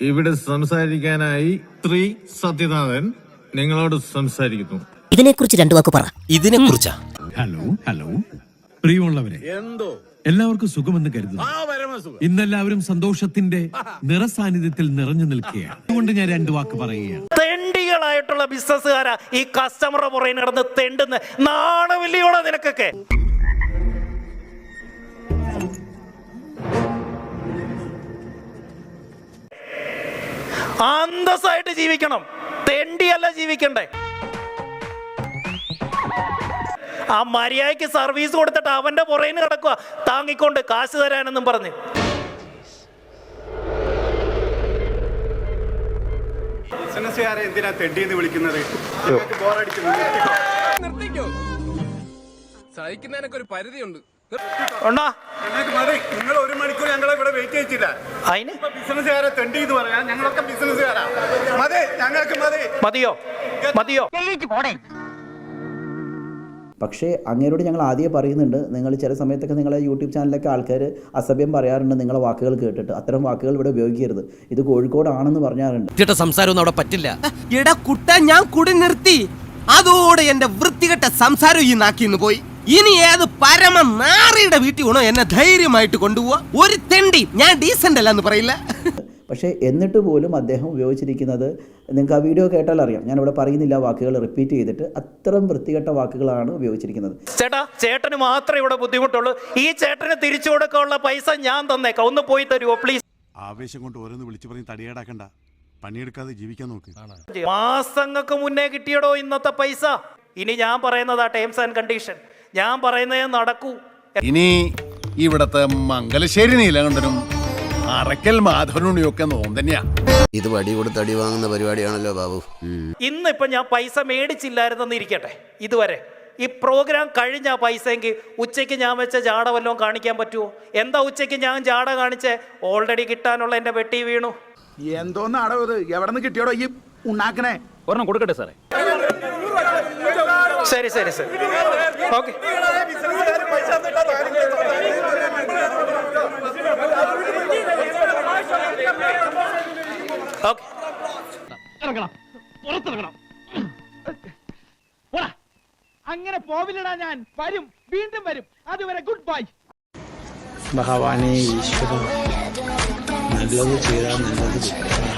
ഇവിടെ സംസാരിക്കാനായി സത്യനാഥൻ നിങ്ങളോട് സംസാരിക്കുന്നു. ഇതിനെക്കുറിച്ച് രണ്ടു വാക്ക് പറ. ഇതിനെക്കുറിച്ചാ? ഹലോ പ്രിയമുള്ളവരെ, എല്ലാവർക്കും സുഖമെന്ന് കരുതുന്നു. ഇന്നെല്ലാവരും സന്തോഷത്തിന്റെ നിറസാന്നിധ്യത്തിൽ നിറഞ്ഞു നിൽക്കുകയാണ്. അതുകൊണ്ട് ഞാൻ രണ്ടു വാക്ക് പറയുകയാണ്. തെണ്ടികളായിട്ടുള്ള ബിസിനസ്സുകാരാ ഈ കസ്റ്റമറുടെ പുറകെ നടന്ന് തെണ്ടുന്ന നാണമില്ലയോടെ നിനക്കൊക്കെ. അന്തസ്സായിട്ട് ജീവിക്കണം, തെണ്ടിയല്ല ജീവിക്കണ്ടേ. ആ മര്യാദയ്ക്ക് സർവീസ് കൊടുത്തിട്ട് അവന്റെ പുറകിന് കിടക്കുക താങ്ങിക്കൊണ്ട് കാശ് തരാനെന്നും പറഞ്ഞ്. ബിസിനസ്സുകാരെ എന്തിനാ തെണ്ടിന്ന് വിളിക്കുന്നത്? സഹിക്കുന്നതിനൊക്കെ ഒരു പരിധിയുണ്ട്. നിങ്ങൾ 1 മണിക്കൂർ ഞങ്ങളെ ഇവിടെ വെയിറ്റ് ചെയ്യിച്ചില്ല. അതിന് ബിസിനസ്സുകാരെ തെണ്ടി എന്ന് പറയാ. ഞങ്ങളൊക്കെ ബിസിനസ്സുകാരാ. മതി, ഞങ്ങൾക്ക് മതിയോ? പക്ഷേ അങ്ങേരോട് ഞങ്ങൾ ആദ്യമേ പറയുന്നുണ്ട്, നിങ്ങൾ ചില സമയത്തൊക്കെ നിങ്ങളെ യൂട്യൂബ് ചാനലിലൊക്കെ ആൾക്കാർ അസഭ്യം പറയാറുണ്ട് നിങ്ങളെ വാക്കുകൾ കേട്ടിട്ട്. അത്തരം വാക്കുകൾ ഇവിടെ ഉപയോഗിക്കരുത്. ഇത് കോഴിക്കോടാണെന്ന് പറഞ്ഞാറുണ്ട്. സംസാരമൊന്നും അവിടെ പറ്റില്ല. എടാ കുട്ട, ഞാൻ കുടി നിർത്തി. അതോടെ എന്റെ വൃത്തികെട്ട സംസാരം ഈ നാക്കിന്ന് പോയി. ഇനി ഏത് പരമ നാറിയുടെ വീട്ടിൽ വേണോ എന്നെ ധൈര്യമായിട്ട് കൊണ്ടുപോവാ. ഒരു തെണ്ടി ഞാൻ ഡീസന്റ് അല്ല എന്ന് പറയില്ല. പക്ഷേ എന്നിട്ട് പോലും അദ്ദേഹം ഉപയോഗിച്ചിരിക്കുന്നത്, നിങ്ങൾക്ക് ആ വീഡിയോ കേട്ടാൽ അറിയാം, ഞാനിവിടെ പറയുന്നില്ല വാക്കുകൾ റിപ്പീറ്റ് ചെയ്തിട്ട്, അത്തരം വൃത്തികെട്ട വാക്കുകളാണ് ഉപയോഗിച്ചിരിക്കുന്നത്. ചേട്ടന് മാത്രമേ ഇവിടെ ബുദ്ധിമുട്ടുള്ളൂ. ഈ ചേട്ടന് തിരിച്ചു കൊടുക്കാനുള്ള പൈസ ഞാൻ തന്നേക്കാം, ഒന്ന് പോയി തരുമോ പ്ലീസ്? ആവേശം കൊണ്ട് ഓരോന്ന് വിളിച്ചു പറഞ്ഞ് തടിയേടാക്കണ്ട, പണിയെടുക്കാതെ ജീവിക്കാൻ നോക്ക്. മാസങ്ങൾക്ക് മുന്നേ കിട്ടിയടോ ഇന്നത്തെ പൈസ. ഇനി ഞാൻ പറയുന്നതാ ടേംസ് ആൻഡ് കണ്ടീഷൻ. ഞാൻ പറയുന്നതേ നടക്കൂ. ഇനി ഇവിടത്തെ മംഗലശ്ശേരി നീലകണ്ഠനും അറക്കൽ മാധവനുണിയൊക്കെ നോന്തന്നെയാ. ഇത് വടി കൊടുത്ത് അടി വാങ്ങുന്ന പരിപാടിയാണല്ലോ ബാബു. ഇന്നിപ്പം ഞാൻ പൈസ മേടിച്ചില്ലായിരുന്നെന്ന് ഇരിക്കട്ടെ, ഇതുവരെ ഈ പ്രോഗ്രാം കഴിഞ്ഞ പൈസയെങ്കിൽ ഉച്ചയ്ക്ക് ഞാൻ വെച്ച ജാട വല്ലതും കാണിക്കാൻ പറ്റുമോ? എന്താ ഉച്ചയ്ക്ക് ഞാൻ ജാട കാണിച്ചേ? ഓൾറെഡി കിട്ടാനുള്ള എൻ്റെ വെട്ടി വീണു. എന്തോന്നാടോ ഇത്? എവിടെ നിന്ന് കിട്ടിയോടോ ഈ ഉണ്ടാക്കണേ? ഒരെണ്ണം കൊടുക്കട്ടെ സാറേ. ശരി ശരി ശരി, ഓക്കെ. അങ്ങനെ പോവില്ലടാ, ഞാൻ വരും, വീണ്ടും വരും. അതുവരെ ഗുഡ് ബൈ. ഭഗവാനെ ഈശ്വരൻ, നല്ലത് ചെയ്താൽ നല്ലത്.